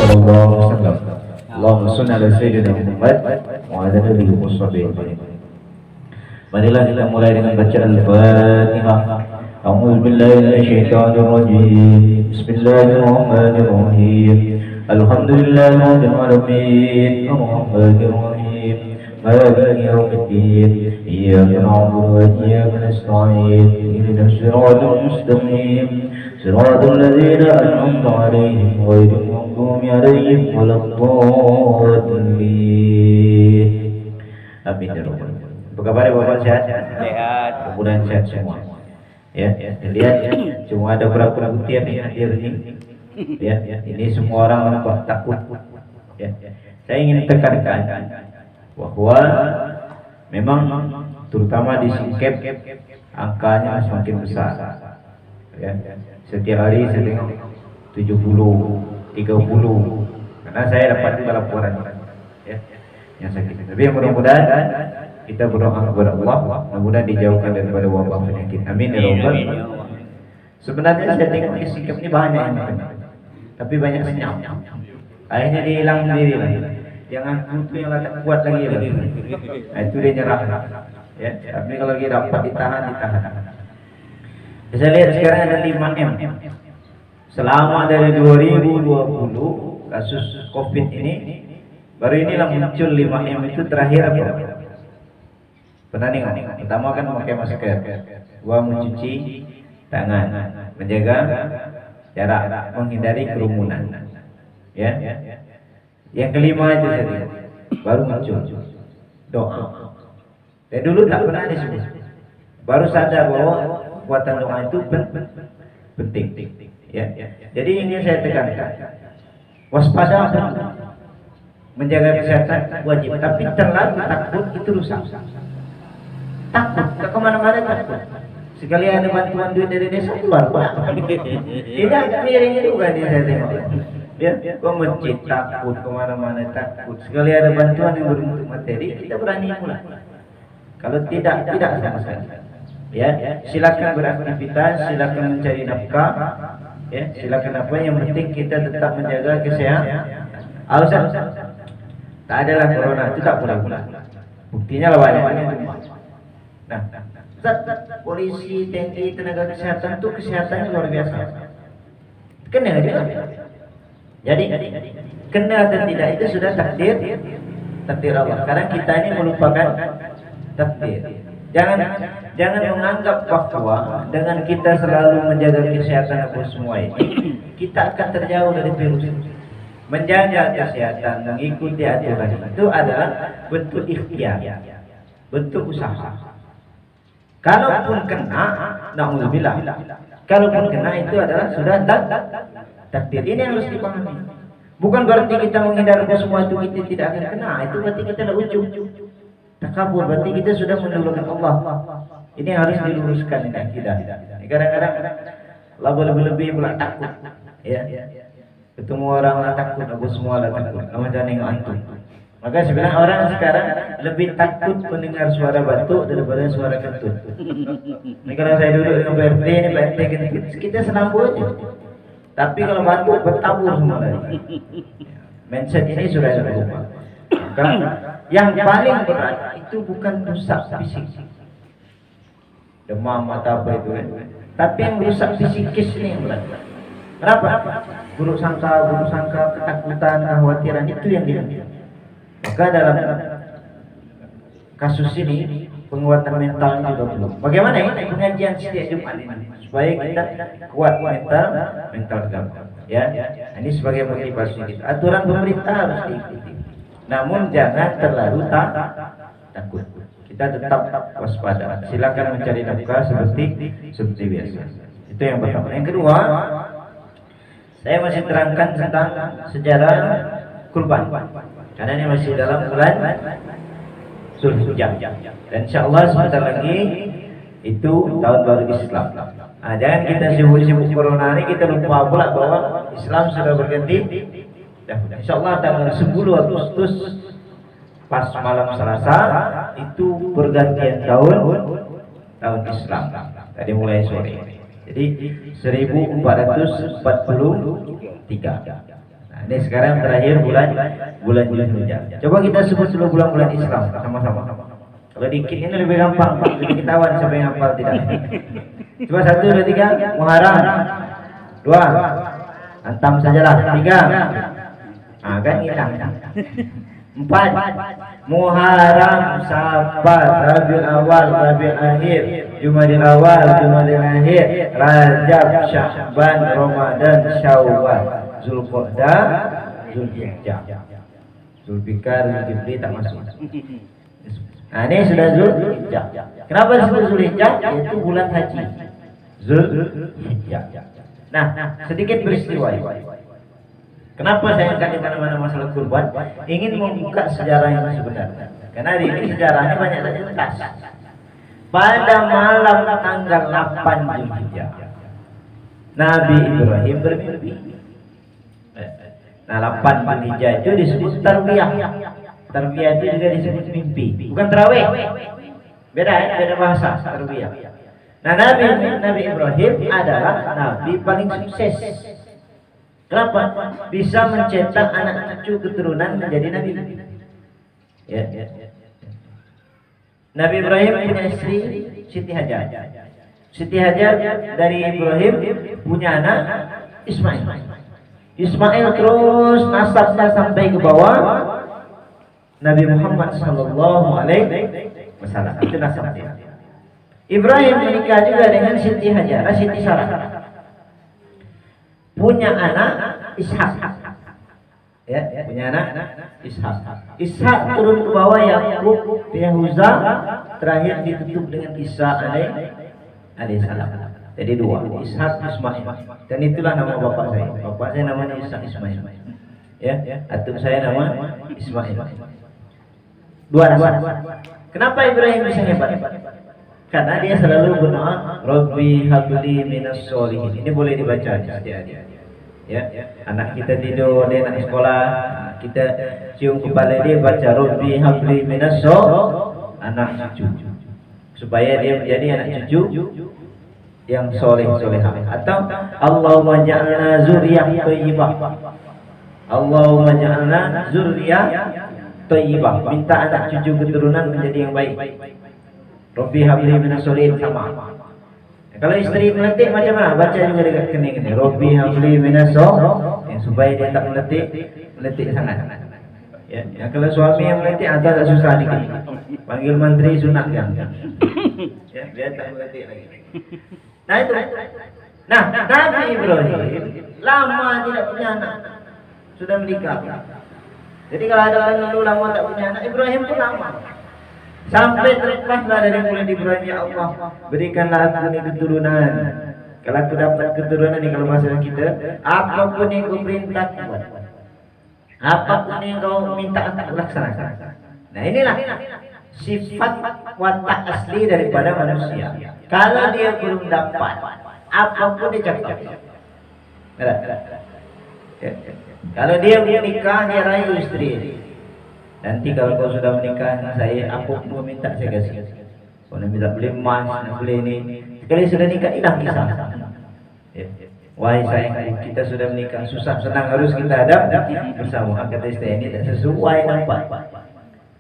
sallallahu alaihi wasallam. Allahumma shalli ala sayyidina Muhammad wa ala alihi washabihi. Marilah kita mulai dengan bacaan Al-Fatihah. A'udzu billahi minasyaitonir rajim. Bismillahirrahmanirrahim. Alhamdulillahi rabbil alamin. Arrahmanir rahim. Maliki yaumiddin. Iyyaka na'budu wa iyyaka nasta'in. Ihdinas siratal mustaqim. Siratal ladzina an'amta 'alaihim ghairil maghdubi 'alaihim waladdallin. Amin ya rabbal alamin. Apa kabar Bapak, sehat? Sehat. Mudah-mudahan sehat semua. Ya, lihat cuma ada berapa putih nih hadir ini. Ya, ini semua orang nampak takut. Ya, saya ingin tekankan bahwa memang terutama di Singkep angkanya semakin besar. Ya, setiap hari saya tengok 70, 30. Karena saya dapat laporan ya, yang sakit. Tapi mudah-mudahan kita berdoa kepada Allah, mudah-mudahan dijauhkan daripada wabah penyakit. Amin ya rabbal alamin. Sebenarnya saya tengok di Singkep ini banyak yang makan, tapi banyak senyap. Akhirnya dia hilang sendiri lah. Yang aku itu yang agak kuat lagi lah. Nah, itu dia nyerah. Ya, tapi kalau dia dapat ditahan. Saya lihat sekarang ada 5M. Selama dari 2020 kasus COVID ini, baru inilah muncul 5M itu terakhir apa? Pernah nengok? Pertama kan memakai masker, dua mencuci tangan, menjaga jarak, menghindari kerumunan. Ya. Yang kelima itu tadi baru muncul doa. Dan dulu tak pernah disebut. Baru sadar bahwa kekuatan doa itu penting. Ya. Jadi ini saya tekankan. Waspada, menjaga kesehatan wajib, tapi terlalu takut itu rusak. Takut, ke kemana-mana takut. Sekali ada bantuan duit dari desa keluar Pak. Ini agak miring juga nih saya tengok. Ya, kok masjid takut, kemana-mana takut. Sekali ada bantuan yang berbentuk materi, kita berani mulai. Kalau tidak sama sekali. Ya, silakan beraktivitas, silakan mencari nafkah. Ya, silakan apa yang penting kita tetap menjaga kesehatan. Alasan tak adalah corona itu tak boleh. Buktinya lah banyak. Nah, polisi, TNI, tenaga kesehatan itu kesehatannya luar biasa. Kena juga. Jadi kena atau tidak itu sudah takdir Allah. Sekarang kita ini melupakan takdir. Jangan menganggap bahwa dengan kita selalu menjaga kesehatan apa semua ini, kita akan terjauh dari virus. Menjaga kesehatan, mengikuti aturan itu adalah bentuk ikhtiar, bentuk usaha. Kalaupun kena, na'udzubillah. Kalaupun kena itu adalah sudah takdir. Ini yang harus dipahami. Bukan berarti kita menghindar semua itu kita tidak akan kena. Itu berarti kita tidak ujub. Takabur, berarti kita sudah menurunkan Allah. Ini harus diluruskan kita. Kadang-kadang lebih pula takut. Ya. Ketemu orang lah takut, aku semua lah takut. Macam nengok antum. Maka sebenarnya orang sekarang lebih takut mendengar suara batuk daripada suara kentut. Ini kalau saya duduk dengan PRT, ini PRT kentut, kita senambung aja. Tapi kalau batuk bertabur semua lagi. Mindset ini sudah berubah. Maka yang paling berat itu bukan rusak fisik, demam atau apa itu, tapi yang rusak psikis ini yang berat. Kenapa? Buruk sangka, ketakutan, kekhawatiran itu yang dia. Maka dalam kasus ini penguatan mental juga belum. Bagaimana ini pengajian setiap Jumat ini supaya kita kuat mental kita. Ya, ini sebagai motivasi kita. Aturan pemerintah harus diikuti. Namun jangan terlalu takut. Kita tetap waspada. Silakan mencari nafkah seperti biasa. Itu yang pertama. Yang kedua, saya masih terangkan tentang sejarah kurban. Karena ini masih dalam bulan Zulhijjah. Dan insyaallah sebentar lagi itu tahun baru Islam. Nah, jangan kita sibuk-sibuk corona ini kita lupa pula bahwa Islam sudah berganti. Insyaallah tanggal 10 Agustus pas malam Selasa itu pergantian tahun Islam. Tadi mulai sore. Jadi 1443. Ini sekarang terakhir bulan Zulhijjah. Coba kita sebut dulu bulan-bulan Islam sama-sama. Kalau dikit ini lebih gampang, lebih ketahuan siapa yang hafal tidak. Coba 1, 2, 3, Muharram. 2, antam sajalah. 3, kan hilang. 4, Muharram, Safar, Rabiul Awal, Rabiul Akhir, Jumadil Awal, Jumadil Akhir, Rajab, Sya'ban, Ramadan, Syawal, Zulqa'dah, Zulhijjah. Zulfikar, Zulkifli tak masuk. Nah, ini sudah Zulhijjah. Kenapa disebut Zulhijjah? Yaitu bulan haji. Zulhijjah. Nah, sedikit peristiwa. Kenapa saya angkat di mana-mana masalah kurban? Ingin membuka sejarah yang sebenarnya. Karena hari ini sejarahnya banyak saja lekas. Pada malam tanggal 8 Zulhijjah, Nabi Ibrahim bermimpi. Nah, 8 Zulhijjah itu disebut tarbiyah. Tarbiyah itu juga disebut mimpi, bukan tarawih. Beda bahasa tarbiyah. Nah, Nabi Ibrahim adalah nabi paling sukses. Kenapa? Bisa mencetak anak cucu keturunan menjadi nabi. Ya. Nabi Ibrahim punya istri Siti Hajar. Siti Hajar dari Ibrahim punya anak Ismail. Ismail terus nasabnya sampai ke bawah Nabi Muhammad sallallahu alaihi wasallam. Itu nasabnya. Ibrahim menikah juga dengan Siti Hajar, Siti Sarah. Punya anak Ishak. Ya, punya anak Ishak. Ishak turun ke bawah Yakub, Yahuza, terakhir ditutup dengan Isa alaihissalam. Jadi 2, Ishak, Ismail. Dan itulah nama bapak saya. Bapak saya namanya Ishak Ismail. Ya, atuk saya nama Ismail. 2 nasab. Kenapa Ibrahim bisa hebat? Karena dia selalu berdoa, Rabbi habli minas sholihin. Ini boleh dibaca adik-adik. Ya, anak kita tidur, dia nak sekolah, kita cium kepala dia baca Rabbi habli minas sholihin, anak cucu. Supaya dia menjadi anak cucu yang soleh-solehah. Atau Allahumma ja'alna zuriyah thayyibah. Allahumma ja'alna zuriyah thayyibah. Minta anak cucu keturunan menjadi yang baik. Rabbi habli minas sholihin sama. Kalau istri meletik macam mana? Baca juga dekat kening ini. Rabbi habli minas sholihin, supaya dia tak meletik sangat. Ya, kalau suami yang meletik agak susah dikit. Panggil menteri sunat kan. Ya, dia tak meletik lagi. Nah itu. Nah, Nabi Ibrahim lama tidak punya anak. Sudah menikah. Jadi kalau ada orang dulu lama tak punya anak, Ibrahim pun lama. Sampai terlepaslah dari mulut Ibrahim, ya Allah, berikanlah aku ini keturunan. Kalau aku dapat keturunan ini, kalau masalah kita, apapun yang kau perintah buat, apapun yang kau minta aku laksanakan. Nah, inilah sifat watak asli daripada manusia. Kalau dia belum dapat, apapun dia cakap. Kalau dia menikah, dia rayu istri. Nanti kalau kau sudah menikah, saya apa pun minta saya kasih. Kau nak minta beli emas, nak beli ini. Sekali sudah nikah, hilang kisah. Wahai sayang, kita sudah menikah, susah senang harus kita hadap bersama. Kata istri ini tak sesuai nampak.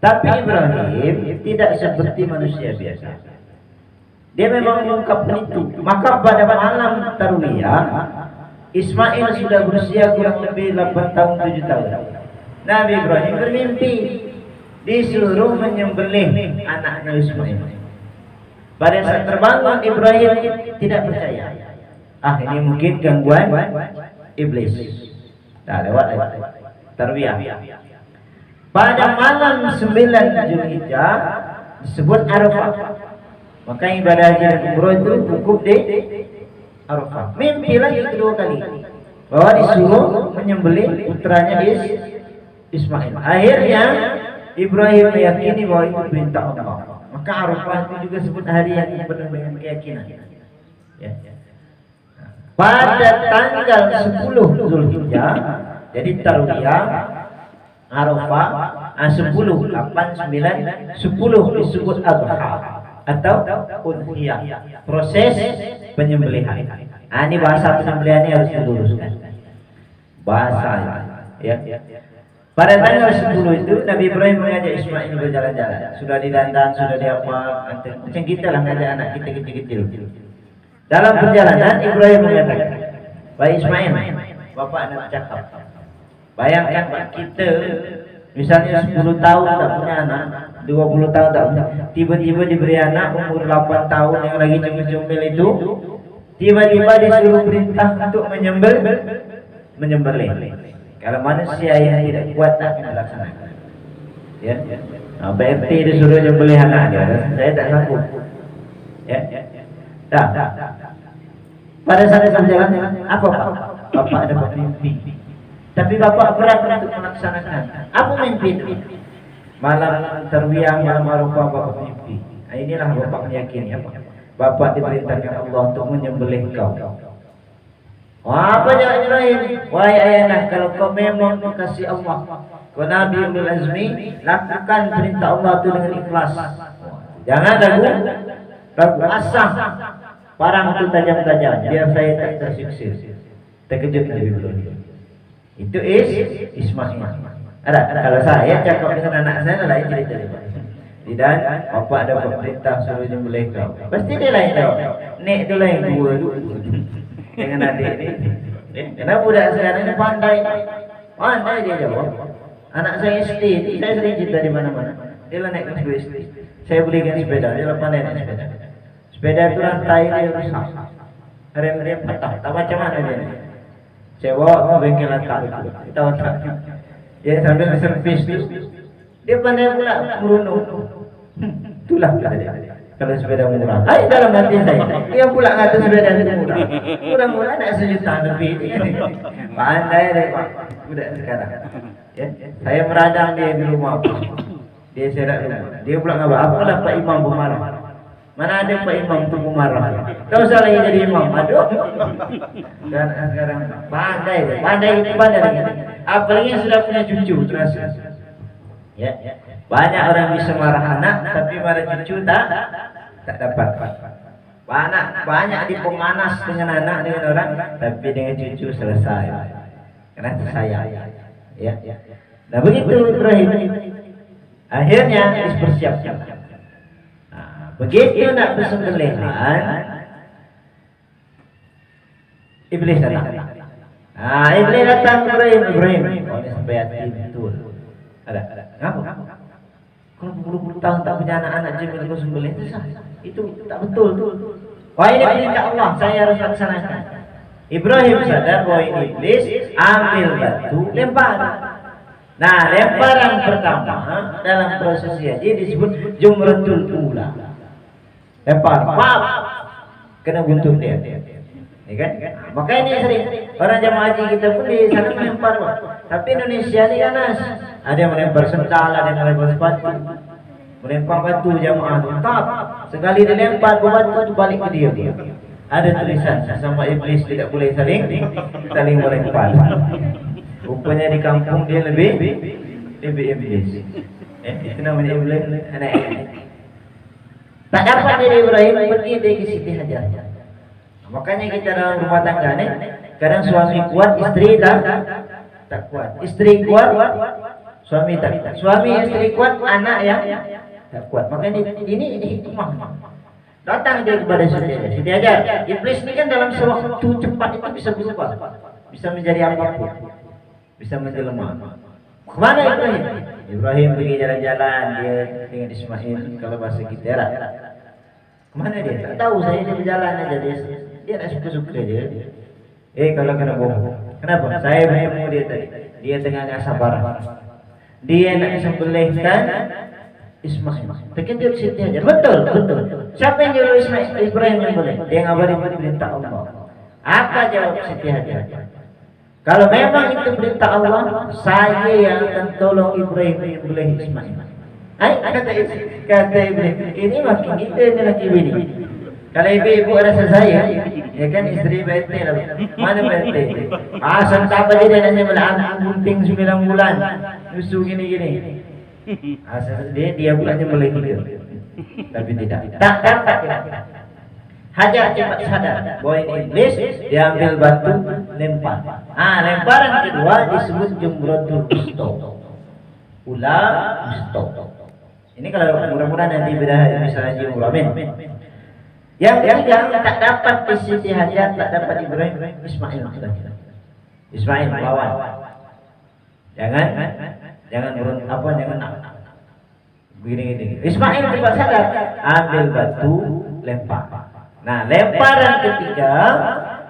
Tapi Ibrahim tidak seperti manusia biasa. Dia memang mengungkapkan itu. Maka pada malam tarwiyah, Ismail sudah berusia kurang lebih 8 tahun 7 tahun. Nabi Ibrahim bermimpi disuruh menyembelih anaknya Ismail. Pada saat terbangun, Ibrahim tidak percaya. Ini mungkin gangguan iblis. Dah lewat tarwiyah. Pada malam 9 Zulhijjah disebut Arafah. Maka ibadah haji dan umroh itu wukuf di Arafah. Mimpi lagi kedua kali bahwa disuruh menyembelih putranya Ismail. Akhirnya Ibrahim meyakini bahwa itu perintah Allah. Maka Arafah itu juga sebut hari yang penuh dengan keyakinan. Ya. Pada tanggal 10 Zulhijjah, jadi tarwiyah, Arafah, 10, 8, 9, 10 disebut Adha atau Udhiyah, proses penyembelihan. Ini bahasa penyembelihan ini harus diluruskan. Bahasa Ya. Pada tanggal 10 itu Nabi Ibrahim mengajak Ismail berjalan-jalan. Sudah didandan, sudah diapa, macam kita lah ngajak anak kita kecil-kecil. Dalam perjalanan Ibrahim mengatakan, "Baik Ismail, Bapak nak cakap. Bayangkan Pak, kita misalnya 10 tahun tak punya anak, 20 tahun tak punya, tiba-tiba diberi anak umur 8 tahun yang lagi comel-comel itu, tiba-tiba disuruh perintah untuk menyembelih. Kalau manusia yang tidak kuat tak akan melaksanakan. Ya. Nah, BRT disuruh menyembelih anak dia, saya tak sanggup. Ya. Dah. Pada saat berjalan, apa Pak? Bapak dapat mimpi. Tapi Bapak berat untuk melaksanakan. Apa mimpi itu? Malam terbiang, malam Arafah Bapak mimpi. Nah, inilah Bapak meyakini apa? Bapak diperintahkan Allah untuk menyembelih kau. Wah, apa jawab Ibrahim? Wahai ayahanda, kalau kau memang kasih Allah, kau Nabi Ulul Azmi, lakukan perintah Allah itu dengan ikhlas. Jangan ragu asah. Parang itu tajam-tajam, biar saya tak tersiksa. Terkejut Nabi Ibrahim. Itu Ismail. Ada kalau saya cakap dengan anak saya lain cerita dia. Tidak, bapak ada perintah suruh menyembelih kau. Pasti dia lain jawab. Nek tu lain dua dengan adik ni. Kenapa budak sekarang ni pandai? Pandai dia jawab. Anak saya SD, saya sering cerita di mana-mana. Dia lah naik ke SD. Saya belikan sepeda, dia lah pandai naik sepeda. Sepeda tu rantai dia rusak. Rem-rem patah, tak macam mana dia. Saya bawa ke bengkel lantak itu. Kita otak. Dia sambil servis tu, dia pandai pula merunung. Itulah dia. Kalau sepeda murah. Hai dalam hati saya. Dia pula kata sepeda itu murah. Murah-murah nak sejuta lebih. Pandai deh Pak. Budak sekarang. Ya. Saya meradang dia di rumah. Dia serak rumah. Dia pula ngapa? Apalah Pak Imam pemarah. Mana ada Pak Imam tu pemarah. Tahu salah jadi imam. Aduh. Dan sekarang pandai deh. Pandai lagi. Apalagi yang sudah punya cucu terasa. Ya. Banyak orang bisa marah anak, tapi marah cucu tak dapat. Banyak dipemanas dengan anak dengan orang, tapi dengan cucu selesai. Karena sayang. Ya. Nah begitu Ibrahim. Akhirnya dipersiapkan. Nah, begitu nak bersembelihan, iblis datang. Nah, iblis datang Ibrahim. Oh, ini sampai hati betul. Ada. Ngapa? Kalau 20 tahun tak punya anak-anak je kau sembelih itu tak betul tu. Wah ini perintah Allah, saya harus laksanakan. Ibrahim sadar bahwa ini iblis, ambil batu, lempar. Nah, lemparan pertama dalam proses haji disebut jumratul ula. Lempar, pap, kena guntur dia. Ya kan? Maka ini sering orang jamaah haji kita pun di sana melempar, Pak. Tapi Indonesia ni ganas. Ada yang melempar sendal, ada yang melempar sepatu. Melempar batu jamaah tu. Tak. Sekali dilempar batu tu balik ke dia. Ada tulisan sama iblis tidak boleh saling melempar. Rupanya di kampung dia lebih iblis. Itu namanya iblis anak. Tak dapat dari Ibrahim pergi dari Siti Hajar. Makanya kita dalam rumah tangga ni, kadang suami kuat, istri tak kuat. Istri kuat, suami tak kuat. Suami istri kuat, anak yang tak kuat. Makanya ini hikmah. Datang dia kepada Siti Hajar. Iblis ni kan dalam sewaktu cepat itu bisa berubah, bisa menjadi apapun, bisa menjelma. Kemana Ibrahim? Ibrahim pergi jalan-jalan dia dengan Ismail. Kalau bahasa kita lah. Kemana dia? Tak tahu, saya dia berjalan aja dia tak suka-suka dia. Kalau kena bohong. Kenapa? Saya bertemu dia tadi. Dia tengah tak sabar. Dia nak sembelihkan Ismail. Terkejut Siti Hajar. Betul. Siapa yang nyuruh Ibrahim menyembelih? Dia ngabari perintah Allah. Apa jawab Siti Hajar? Kalau memang itu perintah Allah, saya yang akan tolong Ibrahim menyembelih Ismail. Kata Ibrahim, ini makin kita ni laki bini. Kalau ibu rasa saya, ya kan istri BT lah. Mana BT? Sentap aja dia nanya malah gunting 9 bulan. Nusu gini. Dia pula nyembelih dia. Tapi tidak. Tak dapat. Hajar cepat sadar bahwa ini iblis, diambil batu, lempar. Lemparan kedua disebut jumratul wusta. Ula wusta. Ini kalau mudah-mudahan nanti bisa haji umrah. Yang ketiga tak dapat di Siti Hajar, tak dapat Ibrahim, Ismail. Ismail lawan. Jangan begini. Ismail cepat sadar, ambil batu, lempar. Nah, lemparan ketiga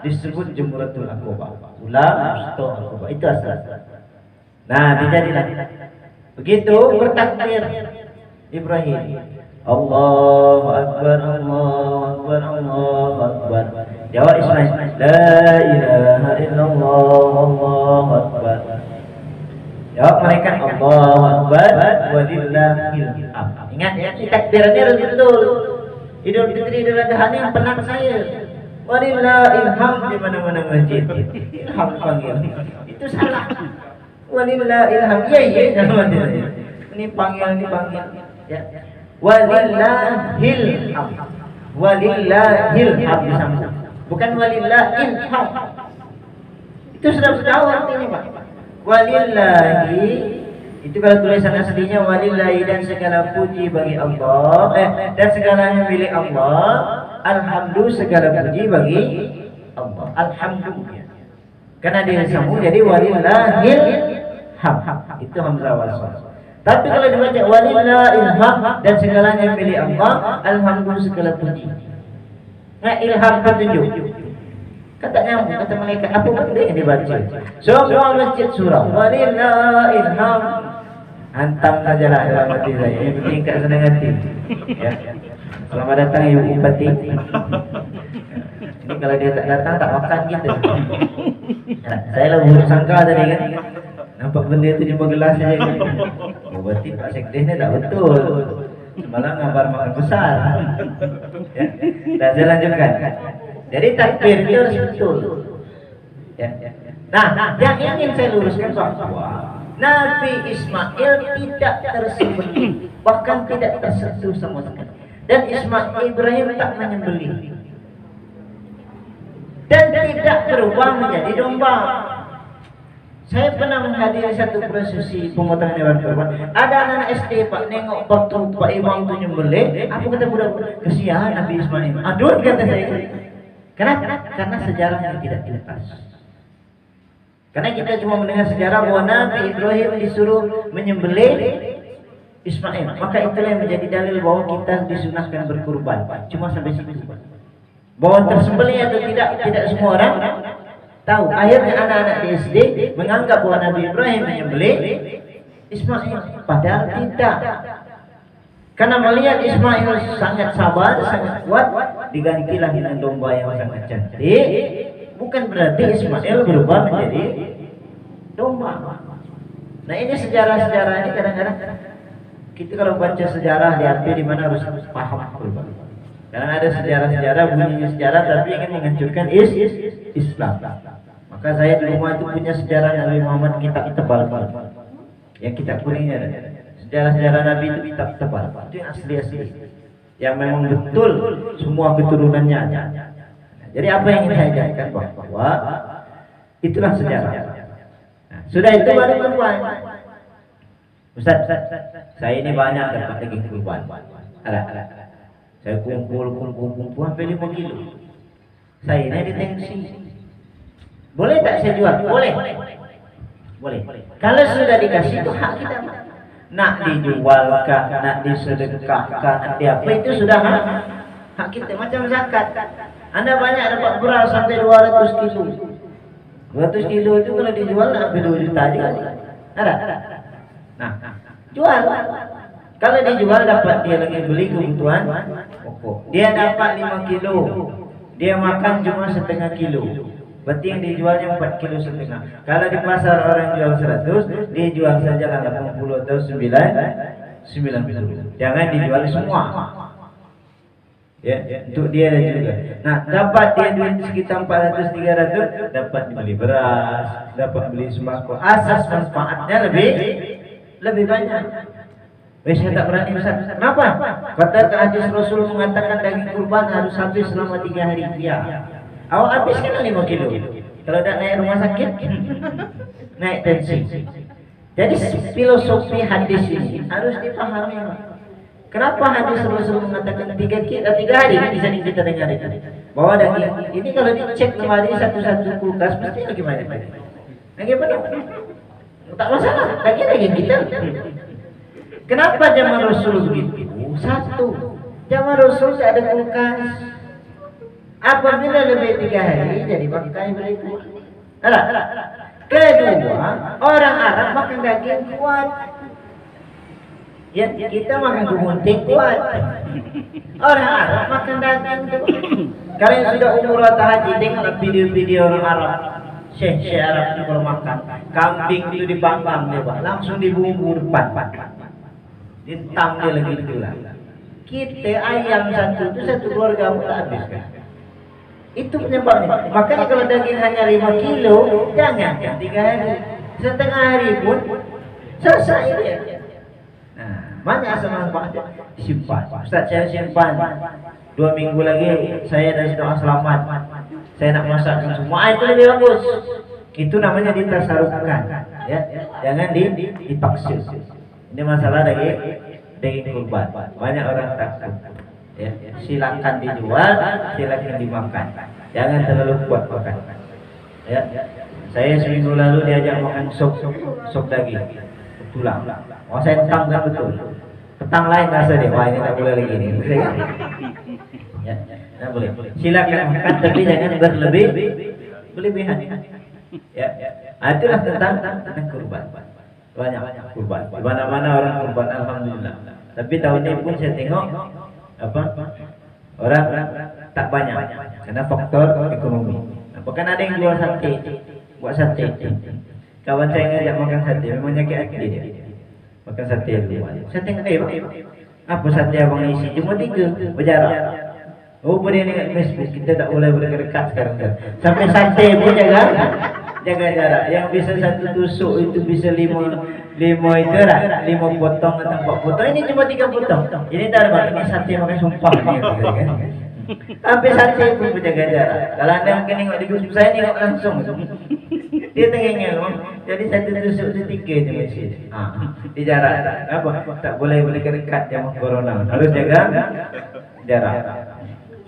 disebut jumratul aqabah. Ula wusta aqabah. Itu asal. Nah, dijadilah. Begitu bertakbir Ibrahim. Allahu Akbar, Allahu Akbar, Allahu Akbar. Jawab Ismail, la ilaha illallah, Allahu Akbar. Jawab mereka, Allahu Akbar, walillahil hamd. Ingat ya, takbirannya harus betul. Idul Fitri Idul Adha yang penang saya. Walillahil hamd di mana-mana masjid. Ilham panggil. Itu salah. Walillahil hamd. Iya. Ini panggil. Ya. Walillahil hamd. Walillahil hamd disambung. Bukan walillahil hamd. Itu sudah tahu artinya, Pak. Walillahi itu kalau tulisan aslinya walillahi dan segala puji bagi Allah, dan segalanya milik Allah. Alhamdulillah segala puji bagi Allah. Alhamdulillah. Karena dia sambung jadi walillahil hamd. Itu hamzah wasl. Tapi kalau dibaca walillahil hamd dan segalanya milik Allah, alhamdulillah segala puji. Nah, ilham petunjuk. Kata malaikat, apa benda yang dibaca? Semua masjid surau. Walillahil hamd. Hantam sajalah dalam hati saya. Ini penting kat senang hati. Ya. Selamat datang Ibu Bupati. Ini kalau dia tak datang tak makan kita. Saya lah buruk sangka tadi kan. Nampak benda itu cuma gelas saja kan. Bupati Pak Sekdes ni tak betul. Semalam ngabar makan besar. Ya. Dan saya lanjutkan. Jadi takbir itu harus betul. Ya. Nah, yang ingin saya luruskan bahwa Nabi Ismail tidak tersembelih, bahkan tidak tersentuh sama sekali. Dan Ibrahim tak menyembelih dan tidak berubah menjadi domba. Saya pernah menghadiri satu prosesi pemotongan hewan kurban. Ada anak SD Pak nengok waktu Pak Imam itu nyembelih. Apa kata budak? Kesian Nabi Ismail. Aduh kata saya. Kenapa? Karena sejarahnya tidak jelas. Karena kita cuma mendengar sejarah bahwa Nabi Ibrahim disuruh menyembelih Ismail. Maka itulah yang menjadi dalil bahwa kita disunahkan berkurban. Cuma sampai situ. Bahwa tersembelih atau tidak semua orang tahu. Akhirnya anak-anak di SD menganggap bahwa Nabi Ibrahim menyembelih Ismail. Padahal tidak. Karena melihat Ismail sangat sabar, sangat kuat, digantilah dengan domba yang sangat cantik. Bukan berarti Ismail berubah menjadi domba. Nah, ini sejarah-sejarah ini kadang-kadang kita kalau baca sejarah diambil di mana harus paham kurban. Karena ada sejarah-sejarah bunyinya sejarah tapi ingin menghancurkan Islam. Maka saya di rumah itu punya sejarah Nabi Muhammad, kitab tebal. Yang kitab kuningnya ada. Sejarah-sejarah Nabi itu kitab tebal. Itu yang asli-asli. Yang memang betul semua keturunannya ada. Jadi apa yang ingin saya ajarkan bahwa itulah sejarah. Nah, sudah itu baru kurban. Ustaz, saya ini banyak dapat daging kurban. Ada. Saya kumpul sampai 5 kilo. Saya ini detensi. Boleh tak saya jual? Boleh. Kalau sudah dikasih itu hak kita. Nak dijualkah, nak disedekahkah, nak apa itu sudah hak kita. Macam zakat. Anda banyak dapat beras sampai 200 kilo. 200 kilo itu kalau dijual sampai 2 juta juga. Ada? Nah, jual. Kalau dijual dapat dia lagi beli kebutuhan pokok. Dia dapat 5 kilo. Dia makan cuma setengah kilo. Berarti yang dijualnya 4 kilo setengah. Kalau di pasar orang jual 100, dia jual saja 80 atau 90. Jangan dijual semua. Ya, untuk dia juga. Nah, dapat dia duit sekitar 400-300, dapat beli beras, dapat beli sembako. Asas manfaatnya lebih banyak. Saya tak berani Ustaz. Kenapa? Kata hadis Rasul mengatakan daging kurban harus habis selama 3 hari. Ya. Awak habiskan 5 kilo. Kalau tak naik rumah sakit, naik tensi. Jadi filosofi hadis ini harus dipahami. Kenapa hadis Rasul mengatakan 3 hari bisa kita dengar itu? Bahwa daging ini kalau dicek lemari satu-satu kulkas pasti lagi mana? Lagi penuh. Tak masalah, daging kita. Kenapa zaman Rasul begitu? Satu, zaman Rasul tidak ada kulkas. Apabila lebih 3 hari jadi pakai berikut. Kedua, orang Arab makan daging kuat. Ya, kita makan kemunting kuat. Orang Arab makan daging kuat. Kalian sudah umrah atau haji, tengok video-video orang Arab. Syekh Arab itu kalau makan kambing itu dipanggang dia, Pak. Langsung dibumbu depan. Ditam dia lagi itulah. Kita ayam satu keluarga tak habis kan? Itu penyebabnya. Makanya kalau daging hanya 5 kilo, jangan 3 hari. Setengah hari pun selesai dia. Nah, banyak sama manfaatnya. Simpan. Ustaz, saya simpan. 2 minggu lagi saya dah sudah selamat. Saya nak masakkan semua. Itu lebih bagus. Itu namanya ditasarufkan. Ya, jangan dipaksa. Ini masalah daging kurban. Banyak orang takut. Ya, silakan dijual, silakan dimakan. Jangan terlalu kuat makan. Ya, saya seminggu lalu diajak makan sop daging tulang. Oh, saya tangkan betul. Petang lain rasa dia. Wah, ini tak boleh lagi ni. Ya, tak boleh. Silakan makan tapi jangan berlebihan. Ya, itulah tentang kurban. Banyak kurban. Di mana-mana orang kurban, alhamdulillah. Tapi tahun ini pun saya tengok orang tak banyak karena faktor ekonomi. Bahkan ada yang jual sate, buat sate. Kawan saya ngajak makan sate, memang nyakit hati dia. Makan sate dulu. Saya tengok, apa sate abang isi? Cuma 3 berjarak. Oh, boleh dekat Facebook, kita tak boleh berdekat sekarang kan. Sampai sate pun jaga jarak. Yang bisa 1 tusuk itu bisa 5 itu lah, 5 potong atau 4 potong. Ini cuma 3 potong. Ini tak ada, ini sate makan sumpah ni kan. Sampai sate pun berjaga jarak. Kalau anda mungkin tengok di grup saya, tengok langsung. Dia tengah jadi 1 tusuk itu 3 je masih. Di jarak. Apa? Tak boleh dekat zaman corona. Harus jaga jarak.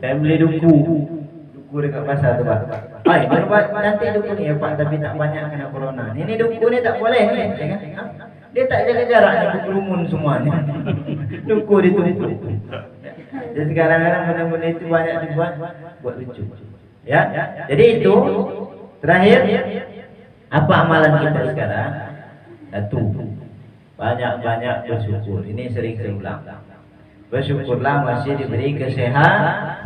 Saya beli duku dekat pasar tu, Pak. Nanti duku ni Pak, tapi tak banyak kena corona. Ini duku ni tak boleh ni, kan? Dia tak jaga jarak ni, berkerumun semua ni. Duku ditumpuk. Jadi sekarang-kadang benda-benda itu banyak dibuat buat lucu. Ya. Jadi itu terakhir apa amalan kita sekarang? Satu, banyak-banyak bersyukur. Ini sering saya ulang. Bersyukurlah masih diberi kesehatan.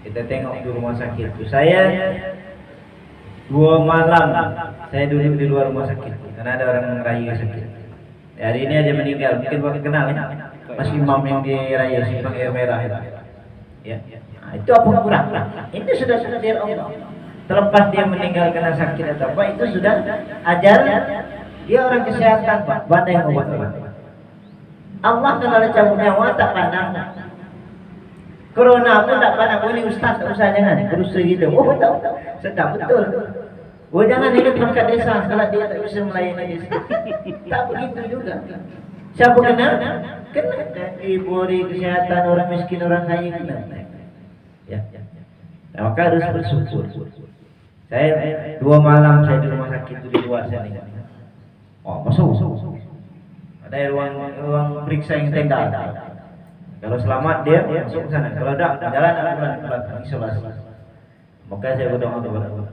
Kita tengok di rumah sakit itu. Saya 2 malam saya duduk di luar rumah sakit karena ada orang raya sakit. Hari ini aja meninggal. Mungkin bapak kenal ya, Mas Imam yang di raya Simpang Air Merah itu. Ya. Itu apa kurang? Ini sudah takdir Allah. Terlepas dia meninggal karena sakit atau apa, itu sudah ajar. Dia orang kesehatan, Pak. Banda yang obat-obat. Allah kalau ada cabut nyawa tak pandang. Corona pun tak pandang. Oh, ini ustaz tak usah, jangan berusaha gitu. Oh, tahu. Sedap betul. Oh, jangan hidup perangkat desa kalau dia tak bisa melayani desa. Tak begitu juga. Siapa kena? Kena. Ibu kesehatan, orang miskin, orang kaya kena. Ya. Nah, maka harus bersyukur. Saya 2 malam saya di rumah sakit itu di luar sana. Oh, masuk. Ada ruang periksa yang tenda. Kalau selamat dia masuk ke sana. Kalau tak, jalan pulang isolasi. Maka saya berdoa kepada Allah,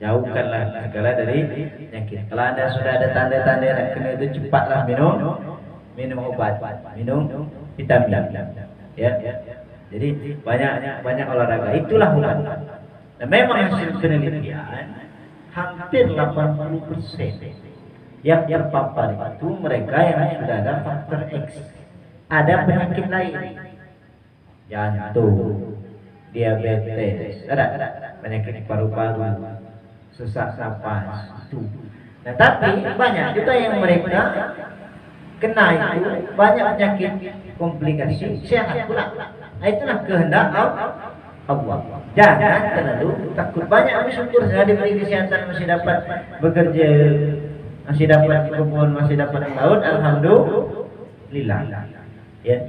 jauhkanlah segala dari penyakit. Kalau anda sudah ada tanda-tanda nak kena itu, cepatlah minum obat, minum vitamin. Ya. Jadi banyak olahraga. Itulah obat. Dan memang hasil penelitian hampir 80% yang terpapar itu mereka yang sudah ada faktor X. Ada penyakit lain, jantung, diabetes, ada penyakit paru-paru, sesak napas itu. Nah, tapi banyak juga yang mereka kena itu banyak penyakit komplikasi, sehat pula. Nah, itulah kehendak Allah. Jangan terlalu takut. Banyak bersyukur saya diberi kesehatan, masih dapat bekerja, masih dapat kebun, masih dapat laut, alhamdulillah. Ya,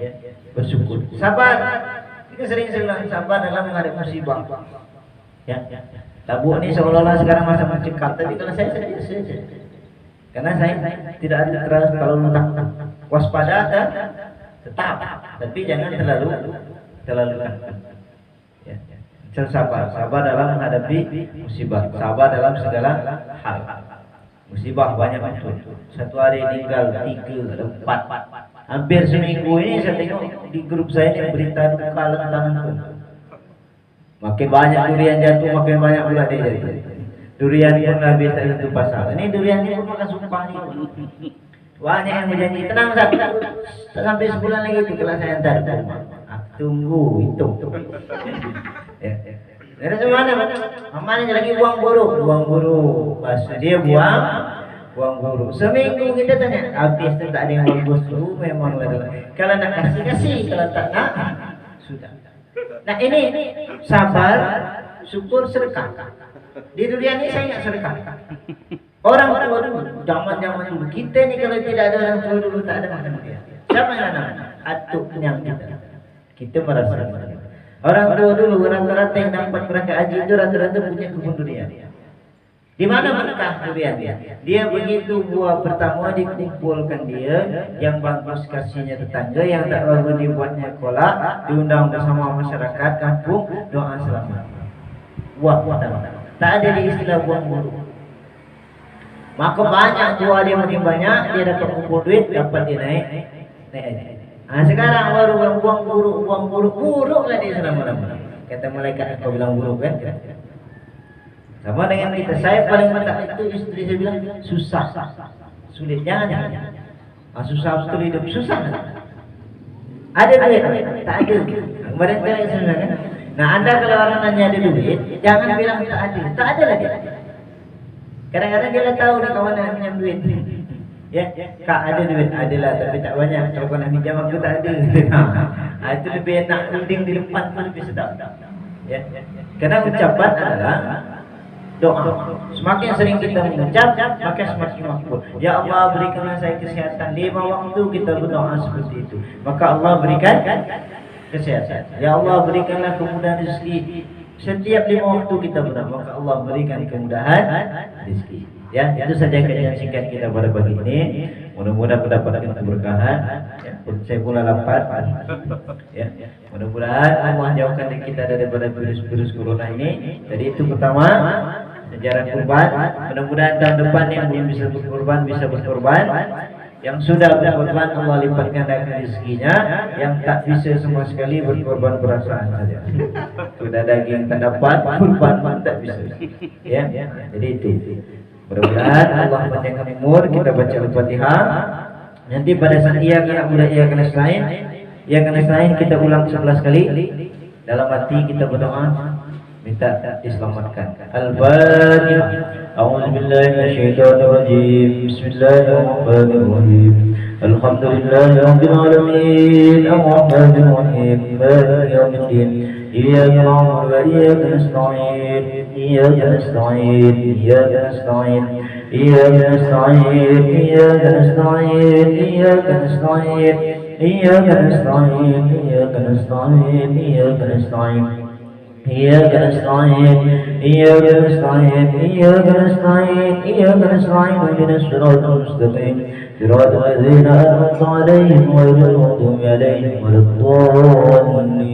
bersyukur. Sabar. Kita sering bilang sabar dalam menghadapi musibah. Ya, tabuk ini seolah-olah sekarang masa mencekam. Tapi kalau saya saja. Karena saya tidak ada terlalu waspada dan tetap. Tapi jangan terlalu ya. Sabar dalam menghadapi musibah, sabar dalam segala hal. Musibah banyak betul. Satu hari tinggal 3, 4. Hampir seminggu ini saya tengok di grup saya ini berita duka tentang itu. Makin banyak durian jatuh, makin banyak pula dia jatuh. Durian pun habis tak itu pasal. Ini durian ini pun makan sumpah ni. Banyak yang berjanji, tenang saja, tak sampai sebulan lagi itu kelas saya hantar. Tunggu itu. Ya. Dari mana? Amannya lagi buang guru. Pas dia buang guru. Seminggu kita tanya, habis tu tak ada yang buang guru, memang lah. Kalau nak kasih, kalau tak nak, sudah. Nah ini sabar, syukur, sedekah. Di dunia ini saya ingat sedekah. Orang tua dulu, zaman dulu. Kita ni kalau tidak ada orang tua dulu, tak ada makan dia. Siapa yang nanam? Atuk yang kita merasa. Orang tua dulu, rata-rata yang dapat berangkat haji itu rata-rata punya kebun durian. Di mana berkah durian dia? Dia begitu buah pertama dikumpulkan dia, yang bagus kasihnya tetangga, yang tak bagus dibuatnya kolak, diundang bersama masyarakat kampung, doa selamat. Buah pertama. Tak ada di istilah buang guru. Maka banyak jual dia makin banyak, dia dapat kumpul duit, dapat dia naik. Nah sekarang baru buang guru, buruklah dia selama-lama. Kata malaikat kau bilang buruk kan? Sama dengan kita, saya paling mantap itu istri saya bilang susah, sulit, jangan. Susah betul hidup, susah. Ada duit, tak ada. Kemarin saya kan. Nah anda kalau orang nanya ada duit, jangan bilang tak ada lagi. Kadang-kadang dia dah tahu dah kawan nak pinjam duit. Ya, kak ada duit, adalah tapi tak banyak. Kalau kau nak pinjam aku tak ada. Itu lebih enak, uding di depan pun lebih sedap. Ya, karena ucapan adalah doa. Semakin sering kita mengucap, maka semakin makbul. Ya Allah berikanlah saya kesehatan. 5 waktu kita berdoa seperti itu, maka Allah berikan kesehatan. Ya Allah berikanlah kemudahan rezeki. Setiap 5 waktu kita berdoa, maka Allah berikan kemudahan rezeki. Ya, itu saja kajian singkat kita pada pagi ini. Mudah-mudahan mendapatkan keberkahan. Ya, saya pula lapar. Ya, mudah-mudahan Allah jauhkan kita daripada virus corona ini. Jadi itu pertama, sejarah kurban. Mudah-mudahan tahun depan yang belum bisa berkorban. Yang sudah berkorban Allah lipat gandakan rezekinya. Yang tak bisa sama sekali berkorban perasaan saja. Sudah daging tak dapat, kurban pun tak bisa. Ya, jadi itu. Mudah-mudahan Allah panjangkan umur. Kita baca Al-Fatihah. Nanti pada saat ia kena mudah ia kena selain kita ulang 11 kali. Dalam hati kita berdoa minta diselamatkan. Al-Fatihah. A'udzubillahi minasyaitonir rajim. Bismillahirrahmanirrahim. Alhamdulillahirabbil alamin. Arrahmanir rahim. Maliki yaumiddin. Iyyaka na'budu wa iyyaka nasta'in. إياك نستعين إياك نستعين إياك نستعين إياك نستعين إياك نستعين إياك نستعين إياك نستعين إياك نستعين إياك نستعين إياك نستعين إياك نستعين إياك نستعين اهدنا الصراط المستقيم صراط الذين أنعمت عليهم غير المغضوب عليهم ولا الضالين.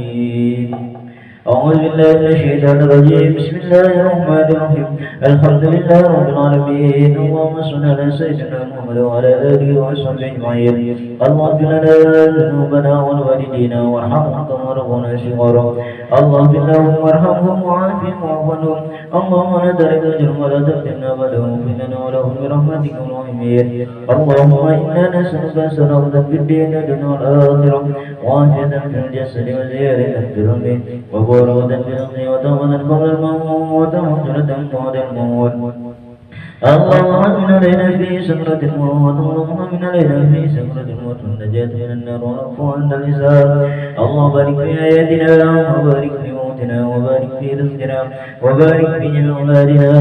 أعوذ بالله من الشيطان الرجيم. بسم الله الرحمن الرحيم. الحمد لله رب العالمين. اللهم صل على سيدنا محمد وعلى آله وصحبه أجمعين. اللهم اغفر لنا ذنوبنا ولوالدينا وارحمهم كما ربونا صغارا. اللهم إنهم وارحمهم وعافهم واعف عنهم. اللهم لا ترك الجرم ولا تفتنا بعدهم إننا ولهم برحمتك الراحمين. اللهم إنا نسألك سلامة في الدين والآخرة وعافية في الجسد وزيادة في العلم وبرودة في الأرض وتوبة قبل الموت ومغفرة بعد الموت. اللهم من علينا في سكرة الموت اللهم من علينا في سكرة الموت والنجاة من النار والعفو عند الحساب. اللهم بارك في حياتنا وبارك في موتنا وبارك في رزقنا وبارك في جميع أولادنا.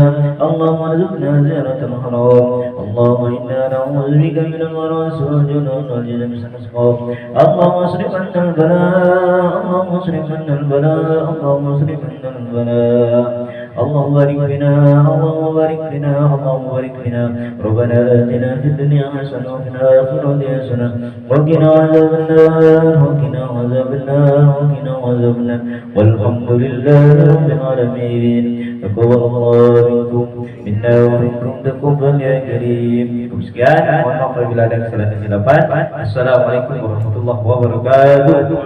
اللهم ارزقنا زيارة الحرام. اللهم إنا نعوذ بك من المرض والجنون والجذب والسقام. اللهم اصرف عنا البلاء اللهم اصرف عنا البلاء اللهم اصرف عنا البلاء. اللهم بارك فينا اللهم بارك فينا اللهم بارك فينا. ربنا آتنا في الدنيا حسنة وفي الآخرة حسنة وقنا عذاب النار وقنا عذاب النار وقنا عذاب النار. والحمد لله رب العالمين. تقبل الله منكم منا ومنكم تقبل يا كريم. Sekian, mohon maaf apabila ada kesalahan silapan. Assalamualaikum warahmatullahi wabarakatuh.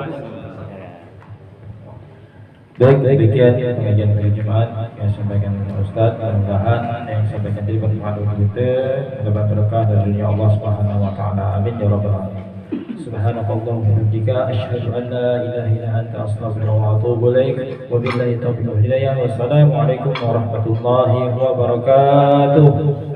Baik, demikian pengajian Jumat yang disampaikan oleh Ustaz. Mudah-mudahan yang disampaikan tadi bermanfaat untuk kita, mendapat berkah dari dunia Allah Subhanahu wa taala. Amin ya rabbal alamin. Subhanallah wa bihamdika asyhadu an la ilaha illa anta astaghfiruka wa atubu ilaik. Wabillahi taufiq wal hidayah. Wassalamualaikum warahmatullahi wabarakatuh.